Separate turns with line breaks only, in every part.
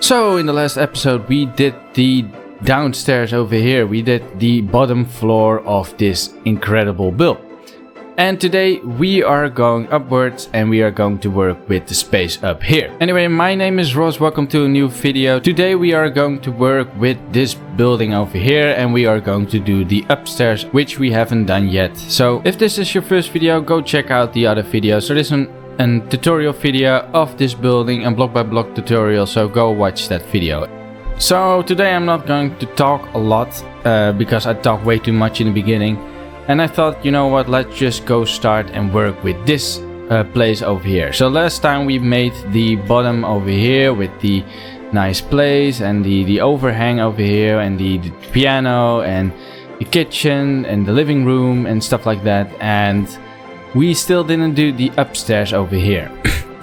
So in the last episode we did the downstairs over here. We did the bottom floor of this incredible build. And today we are going upwards and we are going to work with the space up here. Anyway, my name is Ross, welcome to a new video. Today we are going to work with this building over here and we are going to do the upstairs, which we haven't done yet. So if this is your first video, go check out the other videos. So there's a tutorial video of this building, a block by block tutorial, so go watch that video. So today I'm not going to talk a lot because I talk way too much in the beginning. And I thought, you know what, let's just go start and work with this place over here. So last time we made the bottom over here with the nice place and the overhang over here and the piano and the kitchen and the living room and stuff like that. And we still didn't do the upstairs over here.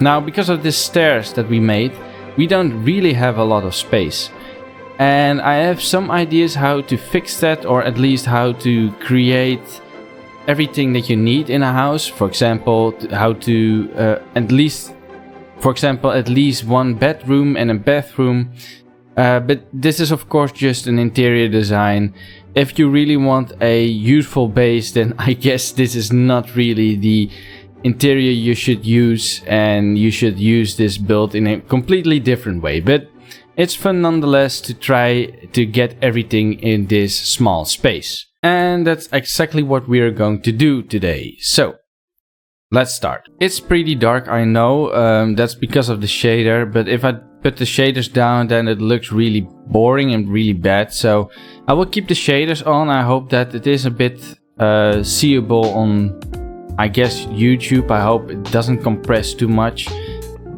Now, because of the stairs that we made, we don't really have a lot of space. And I have some ideas how to fix that, or at least how to create everything that you need in a house. For example, how to at least one bedroom and a bathroom. But this is of course just an interior design. If you really want a useful base, then I guess this is not really the interior you should use, and you should use this build in a completely different way. But it's fun nonetheless to try to get everything in this small space. And that's exactly what we are going to do today. So, let's start. It's pretty dark, I know, that's because of the shader, but if I put the shaders down then it looks really boring and really bad. So, I will keep the shaders on. I hope that it is a bit seeable on, I guess, YouTube. I hope it doesn't compress too much.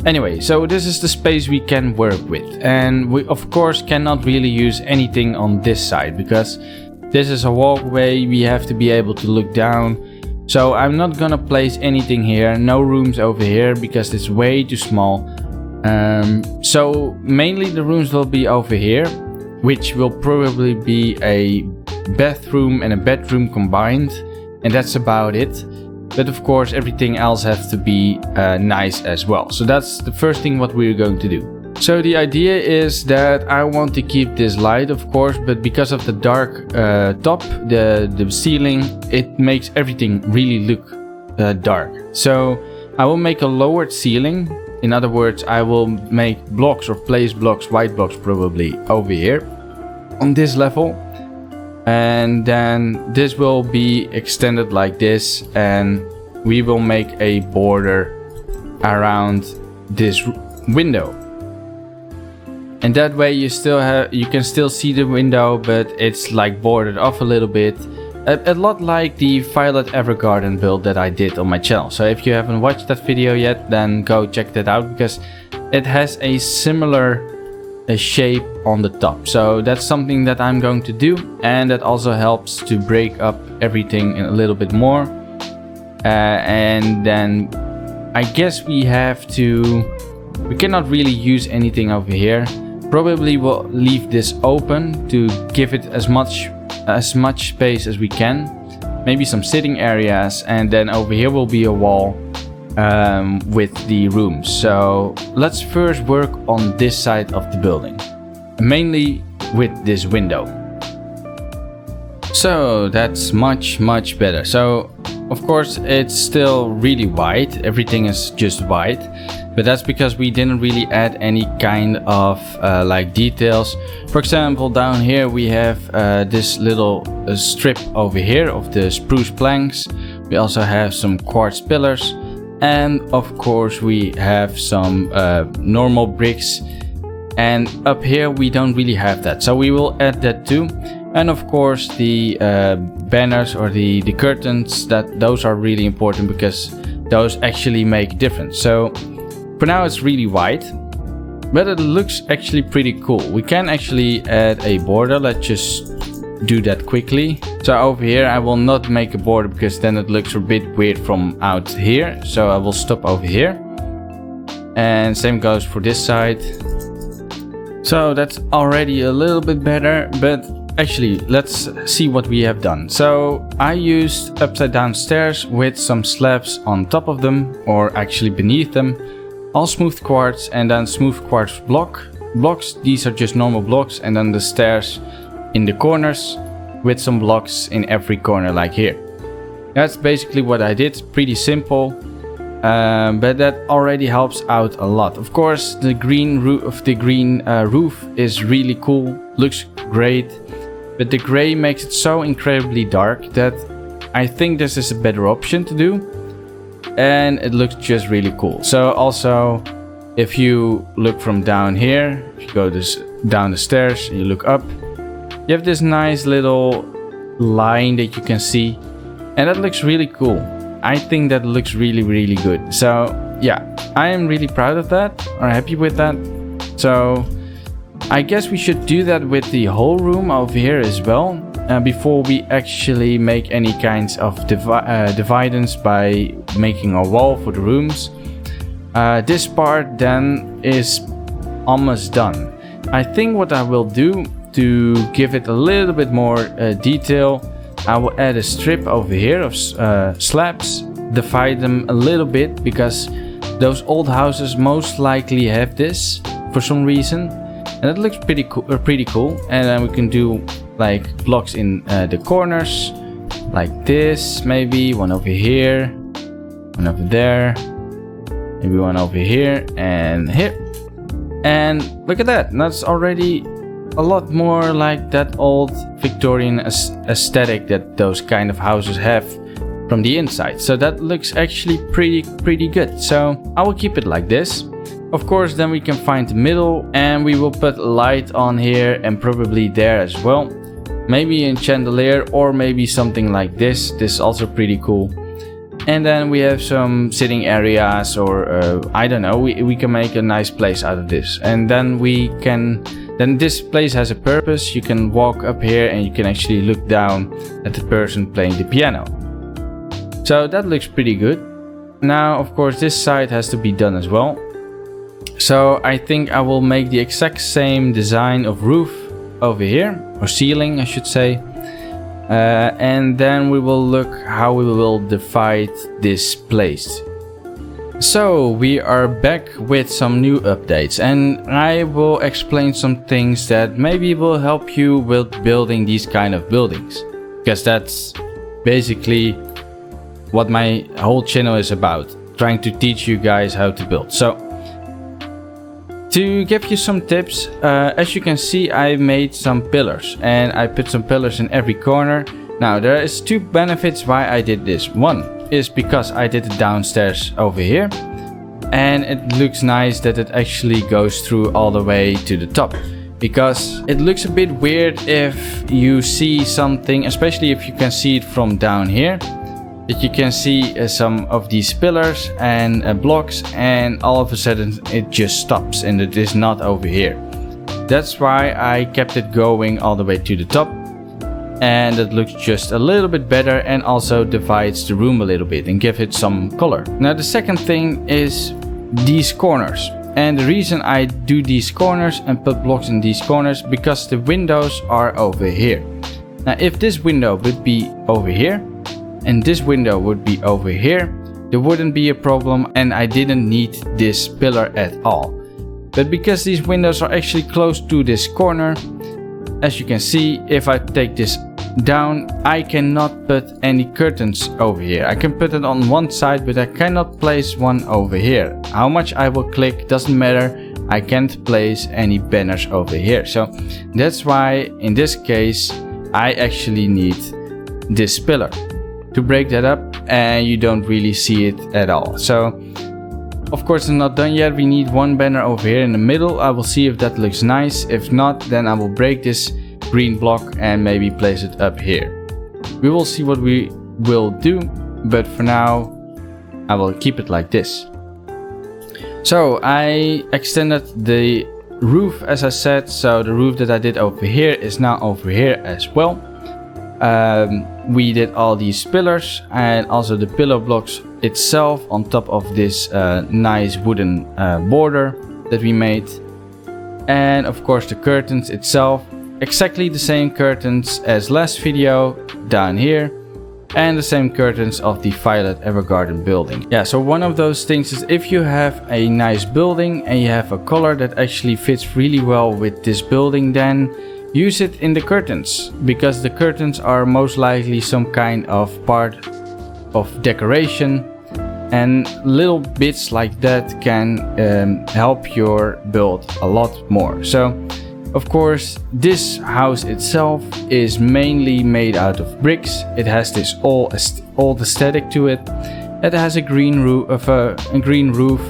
Anyway, so this is the space we can work with, and we of course cannot really use anything on this side because this is a walkway. We have to be able to look down, so I'm not gonna place anything here. No rooms over here because it's way too small. So mainly the rooms will be over here, which will probably be a bathroom and a bedroom combined, and that's about it. But of course everything else has to be nice as well. So that's the first thing what we're going to do. So the idea is that I want to keep this light, of course, but because of the dark top, the ceiling, it makes everything really look dark. So I will make a lowered ceiling. In other words, I will make blocks or place blocks, white blocks probably, over here on this level. And then this will be extended like this, and we will make a border around this window. And that way you can still see the window, but it's like bordered off a little bit. A lot like the Violet Evergarden build that I did on my channel. So if you haven't watched that video yet, then go check that out because it has a similar shape on the top. So that's something that I'm going to do, and that also helps to break up everything a little bit more. And then I guess we cannot really use anything over here. Probably we'll leave this open to give it as much space as we can. Maybe some sitting areas, and then over here will be a wall with the rooms. So let's first work on this side of the building, mainly with this window. So that's much better. So of course it's still really white, everything is just white, but that's because we didn't really add any kind of like details. For example, down here we have this little strip over here of the spruce planks. We also have some quartz pillars. And of course we have some normal bricks, and up here we don't really have that, so we will add that too. And of course the banners or the curtains, those are really important because those actually make a difference. So for now it's really white, but it looks actually pretty cool. We can actually add a border. Let's just do that quickly. So over here I will not make a border because then it looks a bit weird from out here. So I will stop over here. And same goes for this side. So that's already a little bit better, but actually let's see what we have done. So I used upside down stairs with some slabs on top of them, or actually beneath them. All smooth quartz and then smooth quartz block. blocks. These are just normal blocks, and then the stairs in the corners with some blocks in every corner like here. That's basically what I did. Pretty simple, but that already helps out a lot. Of course, the green roof is really cool, looks great, but the gray makes it so incredibly dark that I think this is a better option to do, and it looks just really cool. So also, if you look from down here, if you go down the stairs, you look up, you have this nice little line that you can see, and that looks really cool. I think that looks really good. So yeah, I am really proud of that, or happy with that. So I guess we should do that with the whole room over here as well, before we actually make any kinds of dividends by making a wall for the rooms. This part then is almost done. I think what I will do to give it a little bit more detail, I will add a strip over here of slabs, divide them a little bit, because those old houses most likely have this for some reason, and it looks pretty cool. And then we can do like blocks in the corners, like this, maybe one over here, one over there, maybe one over here and here. And look at that, that's already a lot more like that old Victorian aesthetic that those kind of houses have from the inside. So that looks actually pretty good. So I will keep it like this. Of course, then we can find the middle, and we will put a light on here and probably there as well. Maybe a chandelier, or maybe something like this. This is also pretty cool. And then we have some sitting areas, or I don't know, we can make a nice place out of this. And then this place has a purpose. You can walk up here and you can actually look down at the person playing the piano. So that looks pretty good. Now, of course, this side has to be done as well. So I think I will make the exact same design of roof over here, or ceiling I should say. And then we will look how we will divide this place. So we are back with some new updates, and I will explain some things that maybe will help you with building these kind of buildings, because that's basically what my whole channel is about, trying to teach you guys how to build. So to give you some tips, as you can see, I made some pillars, and I put some pillars in every corner. Now there is two benefits why I did this. One is because I did it downstairs over here, and it looks nice that it actually goes through all the way to the top, because it looks a bit weird if you see something, especially if you can see it from down here, that you can see some of these pillars and blocks, and all of a sudden it just stops and it is not over here. That's why I kept it going all the way to the top, and it looks just a little bit better, and also divides the room a little bit and give it some color. Now the second thing is these corners, and the reason I do these corners and put blocks in these corners, because the windows are over here. Now if this window would be over here and this window would be over here, there wouldn't be a problem, and I didn't need this pillar at all. But because these windows are actually close to this corner, as you can see, if I take this down, I cannot put any curtains over here. I can put it on one side, but I cannot place one over here. How much I will click doesn't matter, I can't place any banners over here. So that's why in this case I actually need this pillar to break that up, and you don't really see it at all. So of course it's not done yet. We need one banner over here in the middle. I will see if that looks nice. If not, then I will break this green block and maybe place it up here. We will see what we will do, but for now I will keep it like this. So I extended the roof as I said, so the roof that I did over here is now over here as well. We did all these pillars and also the pillar blocks itself on top of this nice wooden border that we made. And of course the curtains itself, exactly the same curtains as last video down here. and the same curtains of the Violet Evergarden building. Yeah, so one of those things is if you have a nice building and you have a color that actually fits really well with this building, then use it in the curtains, because the curtains are most likely some kind of part of decoration, and little bits like that can help your build a lot more. So of course, this house itself is mainly made out of bricks. It has this old aesthetic to it. It has a green roof,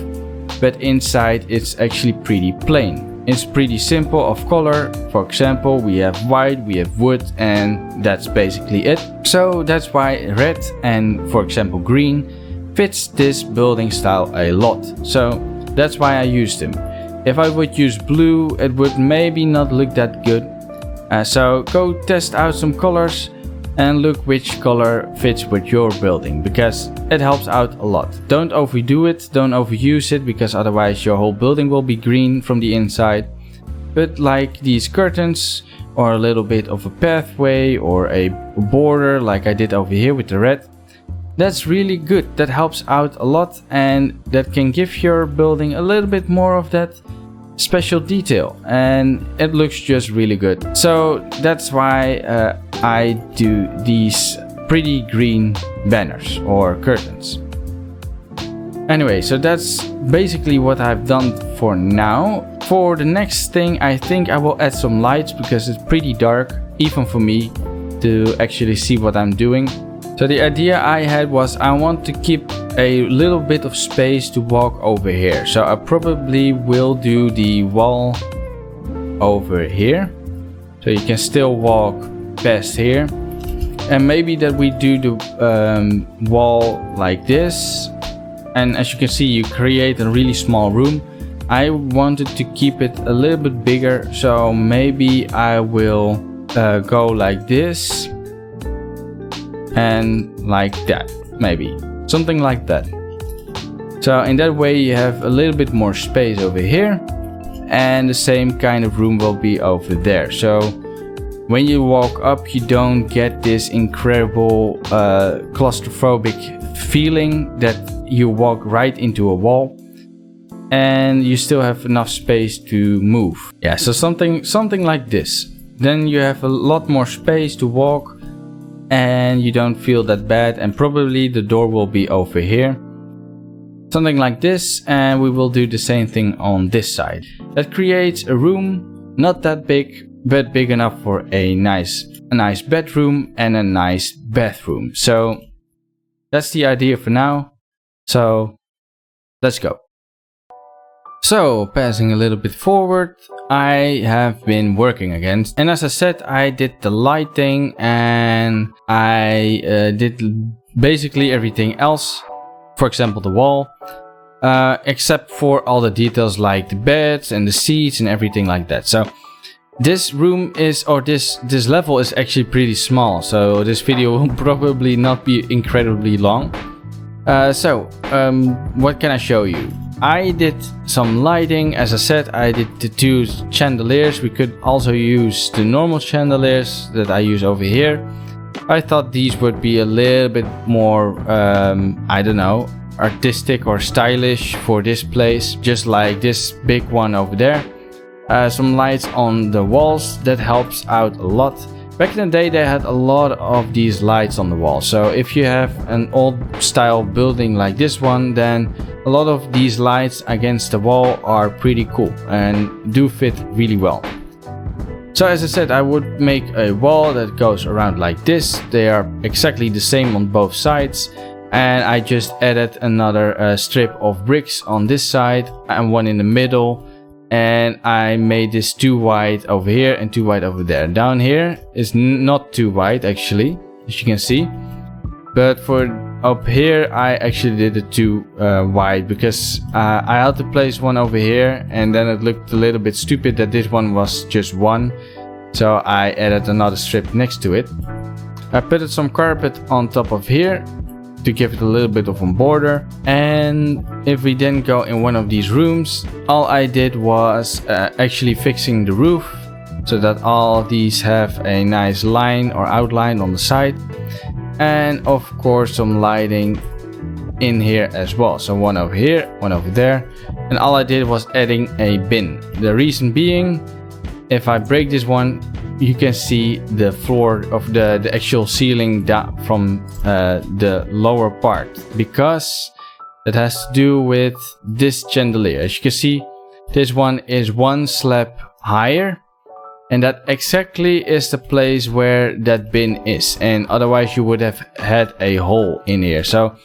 but inside it's actually pretty plain. It's pretty simple of color. For example, we have white, we have wood, and that's basically it. So that's why red and, for example, green fits this building style a lot. So that's why I used them. If I would use blue, it would maybe not look that good. So go test out some colors and look which color fits with your building, because it helps out a lot. Don't overdo it, don't overuse it, because otherwise your whole building will be green from the inside. But like these curtains, or a little bit of a pathway or a border like I did over here with the red, that's really good. That helps out a lot, and that can give your building a little bit more of that special detail, and it looks just really good. So that's why I do these pretty green banners or curtains. Anyway, so that's basically what I've done for now. For the next thing, I think I will add some lights, because it's pretty dark even for me to actually see what I'm doing. So the idea I had was I want to keep a little bit of space to walk over here. So I probably will do the wall over here, so you can still walk past here. And maybe that we do the wall like this. And as you can see, you create a really small room. I wanted to keep it a little bit bigger, so maybe I will go like this. And like that, maybe something like that. So in that way you have a little bit more space over here, and the same kind of room will be over there. So when you walk up, you don't get this incredible claustrophobic feeling that you walk right into a wall, and you still have enough space to move. Yeah, so something like this. Then you have a lot more space to walk, and you don't feel that bad, and probably the door will be over here. Something like this, and we will do the same thing on this side. That creates a room, not that big, but big enough for a nice bedroom and a nice bathroom. So that's the idea for now. So let's go. So passing a little bit forward, I have been working again, and as I said, I did the lighting, and I did basically everything else, for example the wall, except for all the details like the beds and the seats and everything like that. So this room is, or this level is actually pretty small, so this video will probably not be incredibly long. What can I show you? I did some lighting. As I said, I did the two chandeliers. We could also use the normal chandeliers that I use over here. I thought these would be a little bit more, I don't know, artistic or stylish for this place, just like this big one over there. Some lights on the walls, that helps out a lot. Back in the day they had a lot of these lights on the wall, so if you have an old style building like this one, then a lot of these lights against the wall are pretty cool and do fit really well. So as I said, I would make a wall that goes around like this. They are exactly the same on both sides, and I just added another strip of bricks on this side and one in the middle. And I made this too wide over here and too wide over there. Down here is not too wide actually, as you can see. But for up here I actually did it too wide, because I had to place one over here, and then it looked a little bit stupid that this one was just one. So I added another strip next to it. I put some carpet on top of here to give it a little bit of a border. And if we then go in one of these rooms, all I did was actually fixing the roof so that all these have a nice line or outline on the side. and of course some lighting in here as well. So one over here, one over there, and all I did was adding a bin. The reason being, if I break this one, you can see the floor of the actual ceiling down from the lower part, because it has to do with this chandelier. As you can see, this one is one slab higher, and that exactly is the place where that bin is, and otherwise you would have had a hole in here. So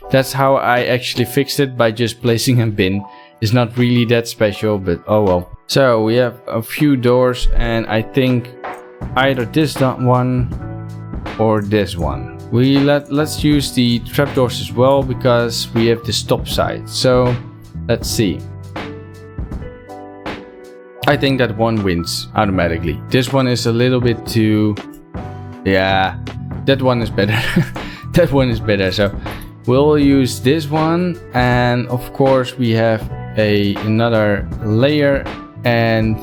that's how I actually fixed it, by just placing a bin. It's not really that special, but oh well. So we have a few doors, and I think either this one or this one. Let's use the trapdoors as well, because we have the stop side. So let's see. I think that one wins automatically. This one is a little bit too... yeah, that one is better. That one is better. So we'll use this one, and of course we have another layer, and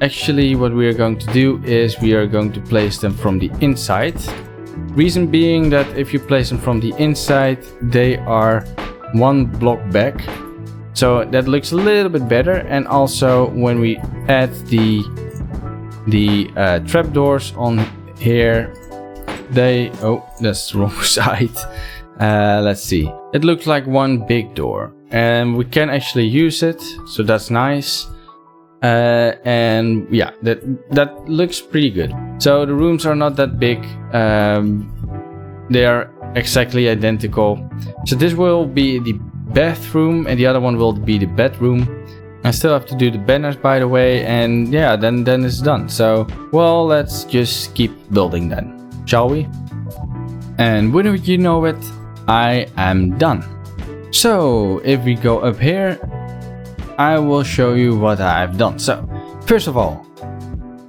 actually what we are going to do is we are going to place them from the inside. Reason being that if you place them from the inside, they are one block back. So that looks a little bit better, and also when we add the trapdoors on here, they... oh, that's the wrong side. Let's see. It looks like one big door, and we can actually use it, so that's nice. And yeah, that looks pretty good. So the rooms are not that big. They are exactly identical. So this will be the bathroom, and the other one will be the bedroom. I still have to do the banners, by the way, and yeah, then it's done. So well, let's just keep building then, shall we? And wouldn't you know it, I am done. So if we go up here, I will show you what I've done. So first of all,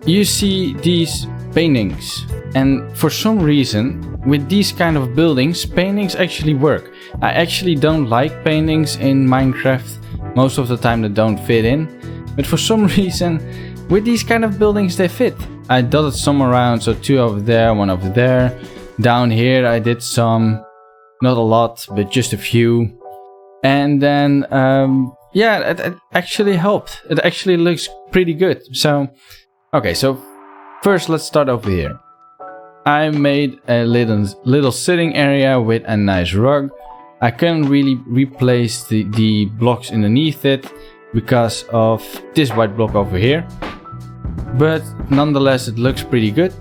you see these paintings, and for some reason with these kind of buildings, paintings actually work. I actually don't like paintings in Minecraft. Most of the time they don't fit in, but for some reason with these kind of buildings they fit. I dotted some around, so two over there, one over there. Down here I did some, not a lot, but just a few. And then yeah, it actually helped. It actually looks pretty good. So okay, so first let's start over here. I made a little sitting area with a nice rug. I couldn't really replace the blocks underneath it because of this white block over here, but nonetheless it looks pretty good.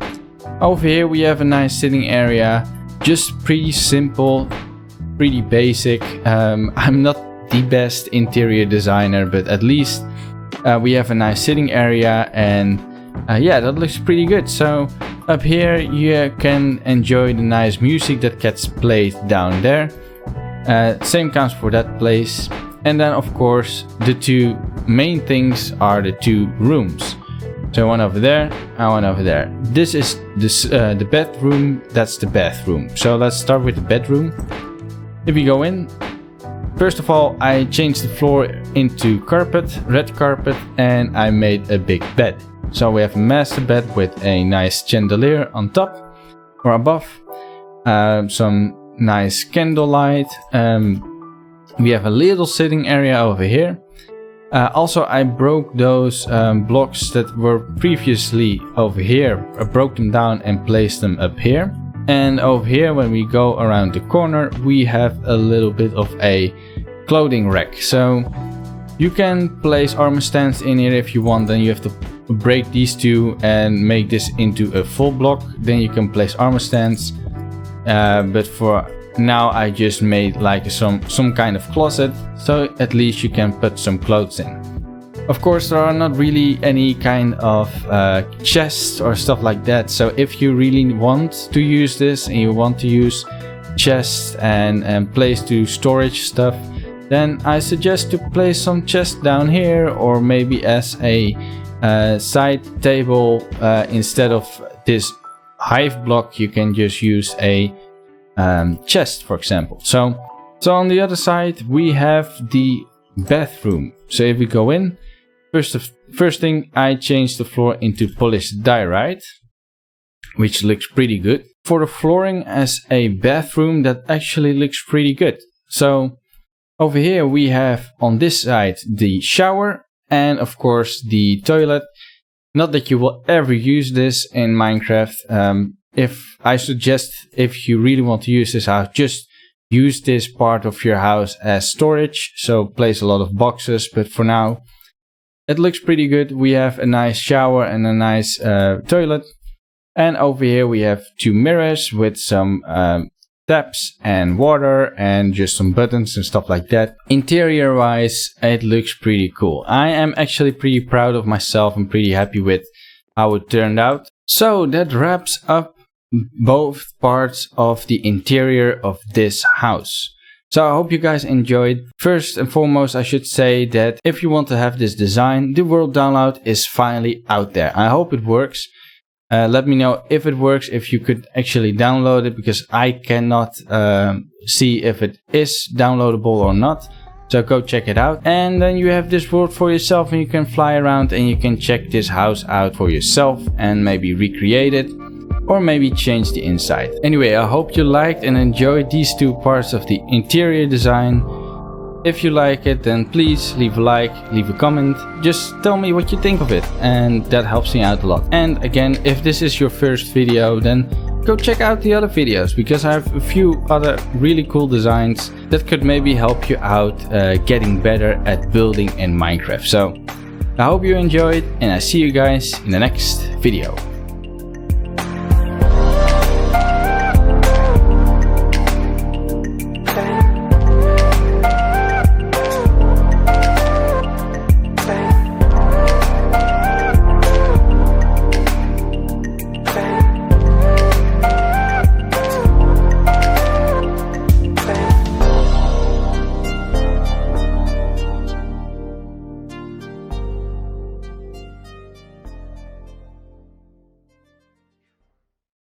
Over here we have a nice sitting area, just pretty simple, pretty basic. I'm not the best interior designer, but at least we have a nice sitting area, and yeah, that looks pretty good. So up here you can enjoy the nice music that gets played down there. Same counts for that place. And then of course the two main things are the two rooms. So one over there and one over there. This is the bedroom, that's the bathroom. So let's start with the bedroom. If we go in, first of all I changed the floor into carpet, red carpet, and I made a big bed. So we have a master bed with a nice chandelier on top or above, some nice candlelight. We have a little sitting area over here. Also I broke those blocks that were previously over here. I broke them down and placed them up here. And over here when we go around the corner we have a little bit of a clothing rack. So you can place armor stands in here if you want. Then you have to break these two and make this into a full block. Then you can place armor stands. But for now I just made like some kind of closet, so at least you can put some clothes in. Of course there are not really any kind of chests or stuff like that, so if you really want to use this and you want to use chests and place to storage stuff, then I suggest to place some chests down here, or maybe as a side table instead of this hive block you can just use a chest, for example. So on the other side we have the bathroom. So if we go in, first thing I changed the floor into polished diorite, which looks pretty good. for the flooring as a bathroom, that actually looks pretty good. So over here we have on this side the shower and of course the toilet. Not that you will ever use this in Minecraft. If I suggest, if you really want to use this house, just use this part of your house as storage. So place a lot of boxes, but for now it looks pretty good. We have a nice shower and a nice toilet. And over here we have 2 mirrors with some taps and water and just some buttons and stuff like that. Interior wise, it looks pretty cool. I am actually pretty proud of myself and pretty happy with how it turned out. So that wraps up both parts of the interior of this house. So I hope you guys enjoyed. First and foremost, I should say that if you want to have this design, the world download is finally out there. I hope it works. Let me know if it works, if you could actually download it, because I cannot see if it is downloadable or not. So go check it out. And then you have this world for yourself and you can fly around and you can check this house out for yourself and maybe recreate it or maybe change the inside. Anyway, I hope you liked and enjoyed these 2 parts of the interior design. If you like it, then please leave a like, leave a comment, just tell me what you think of it, and that helps me out a lot. And again, if this is your first video, then go check out the other videos, because I have a few other really cool designs that could maybe help you out getting better at building in Minecraft. So I hope you enjoyed, and I see you guys in the next video.